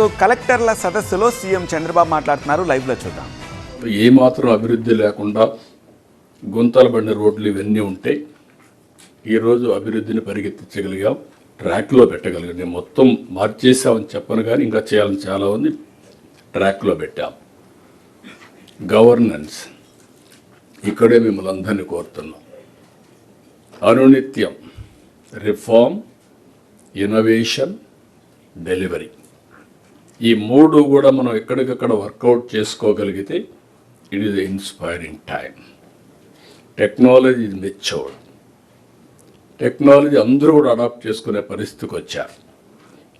పాటు కలెక్టర్ల సదస్సులో సీఎం చంద్రబాబు మాట్లాడుతున్నారు. లైవ్లో చూద్దాం. ఏమాత్రం అభివృద్ధి లేకుండా గుంతల బండి రోడ్లు ఇవన్నీ ఉంటే ఈరోజు అభివృద్ధిని పరిగెత్తించగలిగాం, ట్రాక్లో పెట్టగలిగాం. నేను మొత్తం మార్చేసామని చెప్పను కానీ ఇంకా చేయాలని చాలా ఉంది. ట్రాక్లో పెట్టాం. గవర్నెన్స్ ఇక్కడే మిమ్మల్ని అందరినీ కోరుతున్నాం. అనునిత్యం రిఫార్మ్, ఇన్నోవేషన్, డెలివరీ, ఈ మూడు కూడా మనం ఎక్కడికక్కడ వర్కౌట్ చేసుకోగలిగితే it is inspiring time. Technology is matured. Technology అందరూ కూడా అడాప్ట్ చేసుకునే పరిస్థితికి వచ్చారు.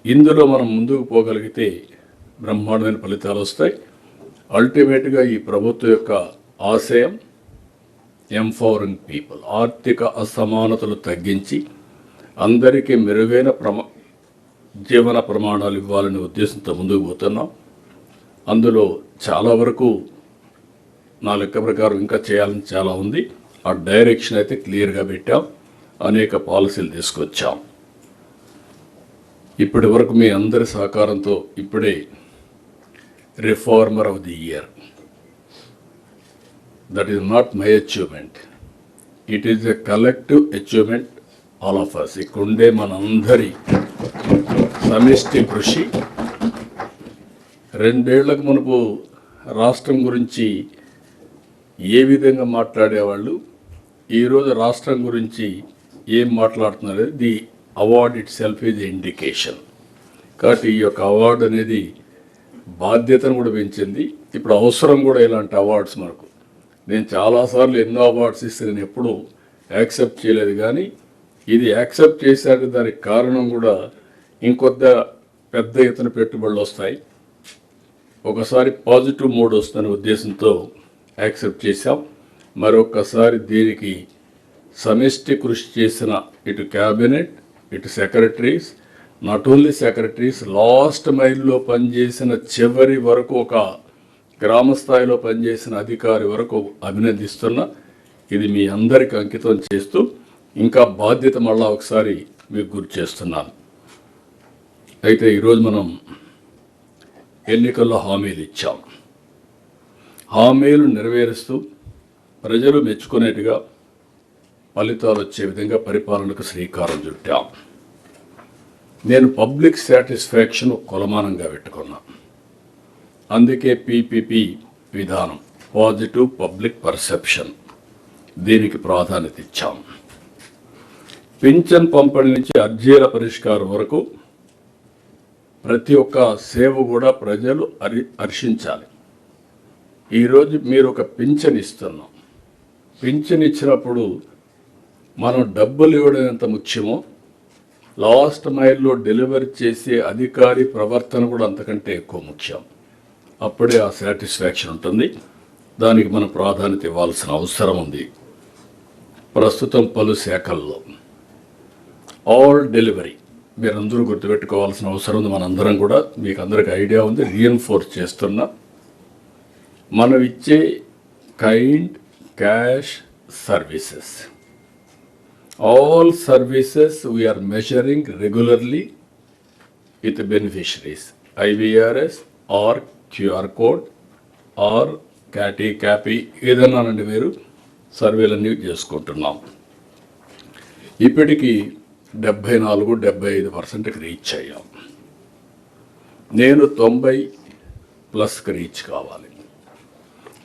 ఇందులో మనం ముందుకు పోగలిగితే బ్రహ్మాండమైన ఫలితాలు వస్తాయి. అల్టిమేట్గా ఈ ప్రభుత్వం యొక్క ఆశయం ఎంపవరింగ్ పీపుల్, ఆర్థిక అసమానతలు తగ్గించి అందరికీ మెరుగైన జీవన ప్రమాణాలు ఇవ్వాలనే ఉద్దేశంతో ముందుకు పోతున్నాం. అందులో చాలా వరకు నా లెక్క ప్రకారం ఇంకా చేయాలని చాలా ఉంది. ఆ డైరెక్షన్ అయితే క్లియర్గా పెట్టాం. అనేక పాలసీలు తీసుకొచ్చాం. ఇప్పటి వరకు మీ అందరి సహకారంతో ఇప్పుడే reformer of the year, that is not my achievement, it is a collective achievement all of us. ఇక్కడుండే మనందరి సమిష్టి కృషి. 2 ఏళ్లకు మునుపు రాష్ట్రం గురించి ఏ విధంగా మాట్లాడేవాళ్ళు, ఈరోజు రాష్ట్రం గురించి ఏం మాట్లాడుతున్నారు, the award it self is indication. కాబట్టి ఈ యొక్క అవార్డు అనేది బాధ్యతను కూడా పెంచింది. ఇప్పుడు అవసరం కూడా ఇలాంటి అవార్డ్స్ మనకు. నేను చాలాసార్లు ఎన్నో అవార్డ్స్ ఇస్తే నేను ఎప్పుడూ యాక్సెప్ట్ చేయలేదు, కానీ ఇది యాక్సెప్ట్ చేశాక దానికి కారణం కూడా ఇంకొద్ద పెద్ద ఎత్తున పెట్టుబడులు వస్తాయి, ఒకసారి పాజిటివ్ మోడ్ వస్తున్న ఉద్దేశంతో యాక్సెప్ట్ చేశాం. మరొకసారి దీనికి సమిష్టి కృషి చేసిన ఇటు క్యాబినెట్, ఇటు secretaries, not only secretaries, last మైల్లో పనిచేసిన చివరి వరకు ఒక గ్రామ స్థాయిలో పనిచేసిన అధికారి వరకు అభినందిస్తున్నా. ఇది మీ అందరికి అంకితం చేస్తూ ఇంకా బాధ్యత మళ్ళా ఒకసారి మీకు గుర్తు చేస్తున్నాను. అయితే ఈరోజు మనం ఎన్నికల్లో హామీలు ఇచ్చాం. హామీలు నెరవేరుస్తూ ప్రజలు మెచ్చుకునేట్టుగా ఫలితాలు వచ్చే విధంగా పరిపాలనకు శ్రీకారం చుట్టాం. నేను పబ్లిక్ సాటిస్ఫాక్షన్ కొలమానంగా పెట్టుకున్నా. అందుకే పీపీపీ విధానం, పాజిటివ్ పబ్లిక్ పర్సెప్షన్, దీనికి ప్రాధాన్యత ఇచ్చాం. పింఛన్ పంపిణీ నుంచి అర్జీల పరిష్కారం వరకు ప్రతి ఒక్క సేవ కూడా ప్రజలు హర్షించాలి. ఈరోజు మీరు ఒక పింఛన్ ఇస్తున్నాం. పింఛన్ ఇచ్చినప్పుడు మనం డబ్బులు ఇవ్వడం ఎంత ముఖ్యమో, లాస్ట్ మైల్లో డెలివరీ చేసే అధికారి ప్రవర్తన కూడా అంతకంటే ఎక్కువ ముఖ్యం. అప్పుడే ఆ సాటిస్ఫాక్షన్ ఉంటుంది. దానికి మనం ప్రాధాన్యత ఇవ్వాల్సిన అవసరం ఉంది. ప్రస్తుతం పలు శాఖల్లో ఆల్ డెలివరీ మీరందరూ గుర్తుపెట్టుకోవాల్సిన అవసరం ఉంది. మనందరం కూడా, మీకు అందరికి ఐడియా ఉంది, రీఎన్ఫోర్స్ చేస్తున్నా. మనం ఇచ్చే kind cash services, all services we're measuring regularly with beneficiaries, IVRS or QR code or CAPI ఏదన్నానండి, మీరు సర్వేలన్నీ చేసుకుంటున్నాం. ఇప్పటికీ 74-75%కి రీచ్ అయ్యాం. నేను 90+ రీచ్ కావాలి.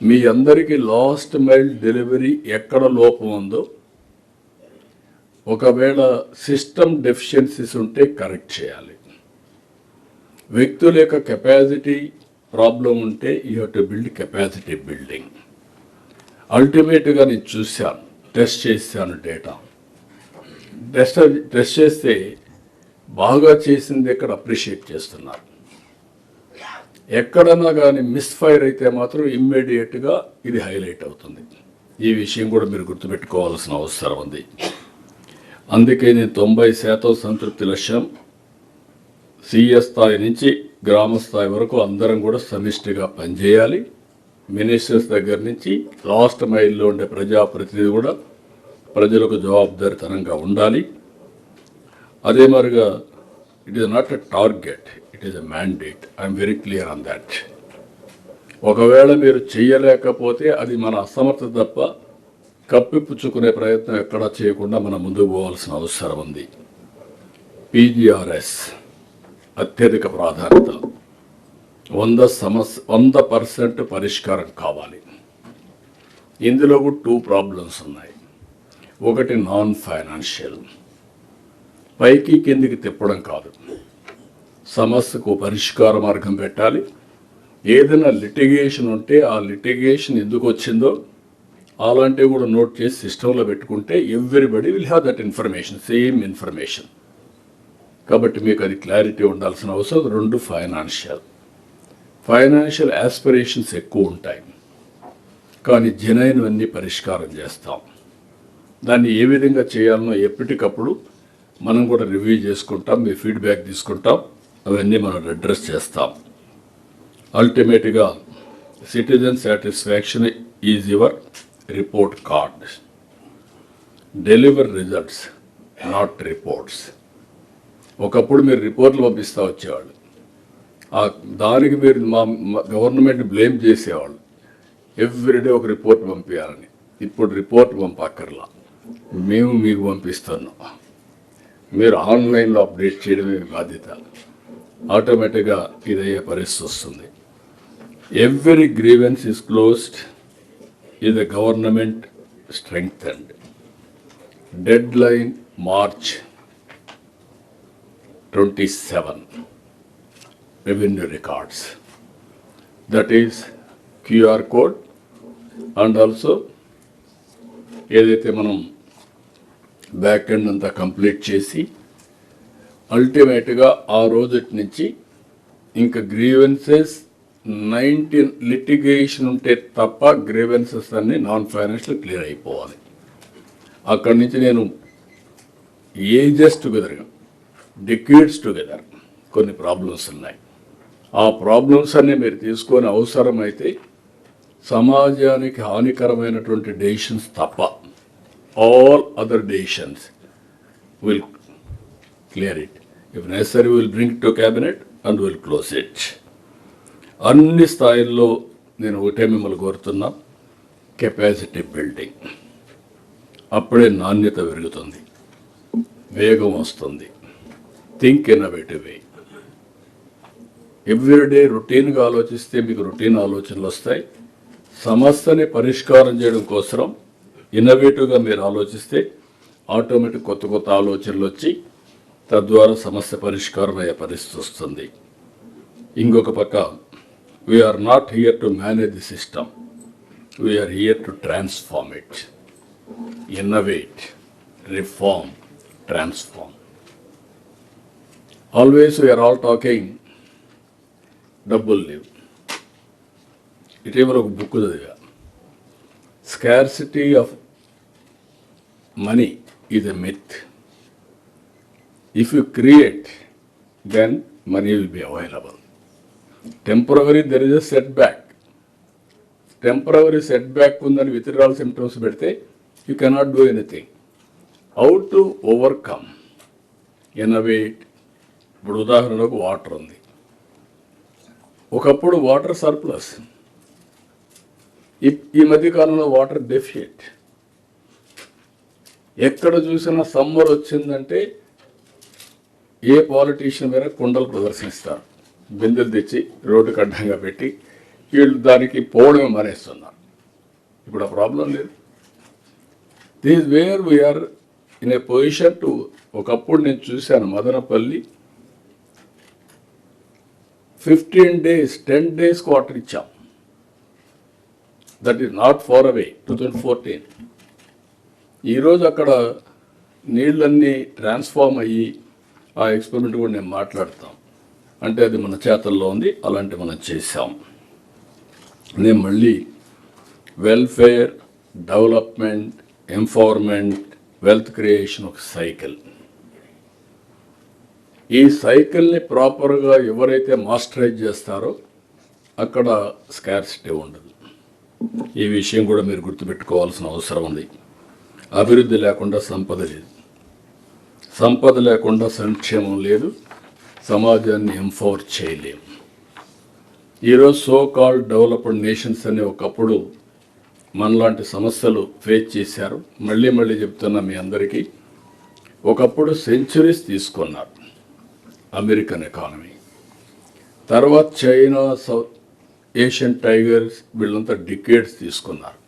మీ అందరికీ లాస్ట్ మైల్ డెలివరీ ఎక్కడ లోపం ఉందో, ఒకవేళ సిస్టమ్ డెఫిషియన్సీస్ ఉంటే కరెక్ట్ చేయాలి. వ్యక్తుల యొక్క కెపాసిటీ ప్రాబ్లం ఉంటే you have to build capacity building. అల్టిమేట్గా నేను చూశాను, టెస్ట్ చేశాను డేటా. టెస్ట్ చేస్తే బాగా చేసింది ఎక్కడ అప్రిషియేట్ చేస్తున్నారు. ఎక్కడన్నా కానీ మిస్ఫైర్ అయితే మాత్రం ఇమ్మీడియట్గా ఇది హైలైట్ అవుతుంది. ఈ విషయం కూడా మీరు గుర్తుపెట్టుకోవాల్సిన అవసరం ఉంది. అందుకే నేను 90% సంతృప్తి లక్ష్యం, CS స్థాయి నుంచి గ్రామ స్థాయి వరకు అందరం కూడా సమిష్టిగా పనిచేయాలి. మినిస్టర్స్ దగ్గర నుంచి లాస్ట్ మైల్లో ఉండే ప్రజాప్రతినిధి కూడా ప్రజలకు జవాబుదారీతనంగా ఉండాలి. అదే మరిగా it is not a target, it is a mandate. I'm very clear on that. ఒకవేళ మీరు చేయలేకపోతే అది మన అసమర్థత తప్ప కప్పిపుచ్చుకునే ప్రయత్నం ఎక్కడా చేయకుండా మనం ముందుకు పోవాల్సిన అవసరం ఉంది. పీజీఆర్ఎస్ అత్యధిక ప్రాధాన్యత. 100% పరిష్కారం కావాలి. ఇందులో కూడా 2 ప్రాబ్లమ్స్ ఉన్నాయి. ఒకటి నాన్ ఫైనాన్షియల్, పైకి కిందికి తిప్పడం కాదు, సమస్యకు పరిష్కార మార్గం పెట్టాలి. ఏదైనా లిటిగేషన్ ఉంటే ఆ లిటిగేషన్ ఎందుకు వచ్చిందో అలాంటివి కూడా నోట్ చేసి సిస్టంలో పెట్టుకుంటే everybody will have that information, same information. కాబట్టి మీకు అది క్లారిటీ ఉండాల్సిన అవసరం. 2 ఫైనాన్షియల్ ఆస్పిరేషన్స్ ఎక్కువ ఉంటాయి, కానీ జనైనవన్నీ పరిష్కారం చేస్తాం. దాన్ని ఏ విధంగా చేయాలనో ఎప్పటికప్పుడు మనం కూడా రివ్యూ చేసుకుంటాం, మీ ఫీడ్బ్యాక్ తీసుకుంటాం, అవన్నీ మనం అడ్రస్ చేస్తాం. అల్టిమేట్గా citizen satisfaction is your report card. Deliver results, not reports. ఒకప్పుడు మీరు రిపోర్ట్లు పంపిస్తూ వచ్చేవాళ్ళు, దానికి మీరు మా గవర్నమెంట్ బ్లేమ్ చేసేవాళ్ళు. ఎవ్రీడే ఒక రిపోర్ట్ పంపించాలని. ఇప్పుడు రిపోర్ట్ పంపక్కర్లా, మేము మీకు పంపిస్తున్నాం. మీరు ఆన్లైన్లో అప్డేట్ చేయడమే బాధ్యత. ఆటోమేటిక్గా ఇదయ్యే పరిస్థితి వస్తుంది. Every grievance is closed, is the government strengthened. Deadline March 27. Revenue records. That is QR code and also ఏదైతే మనం బ్యాక్ ఎండ్ అంతా కంప్లీట్ చేసి అల్టిమేట్గా ఆ రోజు నుంచి ఇంకా గ్రీవెన్సెస్ 19 లిటిగేషన్ ఉంటే తప్ప గ్రీవెన్సెస్ అన్ని నాన్ ఫైనాన్షియల్ క్లియర్ అయిపోవాలి. అక్కడి నుంచి నేను ఏజెస్ టుగెదర్గా, డికేడ్స్ టుగెదర్ కొన్ని ప్రాబ్లమ్స్ ఉన్నాయి. ఆ ప్రాబ్లమ్స్ అన్నీ మీరు తీసుకొని అవసరమైతే సమాజానికి హానికరమైనటువంటి డెసిషన్స్ తప్ప all other decisions will clear it. If necessary will bring to cabinet and will close it. అన్ని స్థాయిల్లో నేను ఒకటే మిమ్మల్ని కోరుతున్నా, కెపాసిటీ బిల్డింగ్. అప్పుడే నాణ్యత పెరుగుతుంది, వేగం వస్తుంది. థింక్ ఇన్నోవేటివ్ వే. ఎవ్రీడే రొటీన్గా ఆలోచిస్తే మీకు రొటీన్ ఆలోచనలు వస్తాయి. సమస్యని పరిష్కారం చేయడం కోసం ఇన్నోవేటివ్గా మీరు ఆలోచిస్తే ఆటోమేటిక్ కొత్త కొత్త ఆలోచనలు వచ్చి తద్వారా సమస్య పరిష్కారం అయ్యే పరిస్థితి వస్తుంది. ఇంకొక పక్క, we are not here to manage the system. We are here to transform it. Innovate, reform, transform. Always we are all talking double live. ఇటీవల ఒక బుక్ చదివా. Scarcity of money is a myth. If you create, then money will be available. Temporary there is a setback. Temporary setback ఉందని withdrawal symptoms పెడితే you cannot do anything. How to overcome? Innovate. ఇప్పుడు ఉదాహరణకు water ఉంది. ఒకప్పుడు water surplus, ఈ మధ్యకాలంలో water deficit. ఎక్కడ చూసినా సమ్మర్ వచ్చిందంటే ఏ పాలిటీషియన్ మీద కుండలు ప్రదర్శిస్తారు, బిందెలు తెచ్చి రోడ్డుకు అడ్డంగా పెట్టి వీళ్ళు దానికి పోవడమే మానేస్తున్నారు. ఇప్పుడు ఆ ప్రాబ్లం లేదు. This where we are in a position to. ఒకప్పుడు నేను చూశాను మదనపల్లి 15 days 10 days వాటర్ ఇచ్చాం. That is not far away. 2014 ఈరోజు అక్కడ నీళ్ళన్నీ ట్రాన్స్ఫార్మ్ అయ్యి ఆ ఎక్స్పెరిమెంట్ కూడా నేను మాట్లాడతాం. అంటే అది మన చేతల్లో ఉంది, అలాంటి మనం చేసాం. నేను మళ్ళీ welfare, development, empowerment, wealth creation ఒక సైకిల్. ఈ సైకిల్ని ప్రాపర్గా ఎవరైతే మాస్టరైజ్ చేస్తారో అక్కడ స్కార్సిటీ ఉండదు. ఈ విషయం కూడా మీరు గుర్తుపెట్టుకోవాల్సిన అవసరం ఉంది. అభివృద్ధి లేకుండా సంపద లేదు, సంపద లేకుండా సంక్షేమం లేదు, సమాజాన్ని ఎంపవర్ చేయలేం. ఈరోజు సో కాల్డ్ డెవలప్డ్ నేషన్స్ అనే ఒకప్పుడు మనలాంటి సమస్యలు ఫేస్ చేశారు. మళ్ళీ చెప్తున్నా మీ అందరికీ, ఒకప్పుడు సెంచురీస్ తీసుకున్నారు అమెరికన్ ఎకానమీ, తర్వాత చైనా, సౌత్ ఏషియన్ టైగర్స్ వీళ్ళంతా డికేడ్స్ తీసుకున్నారు.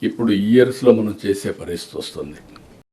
ఇప్పుడు ఇయర్స్లో మనం చేసే పరిస్థితి వస్తుంది.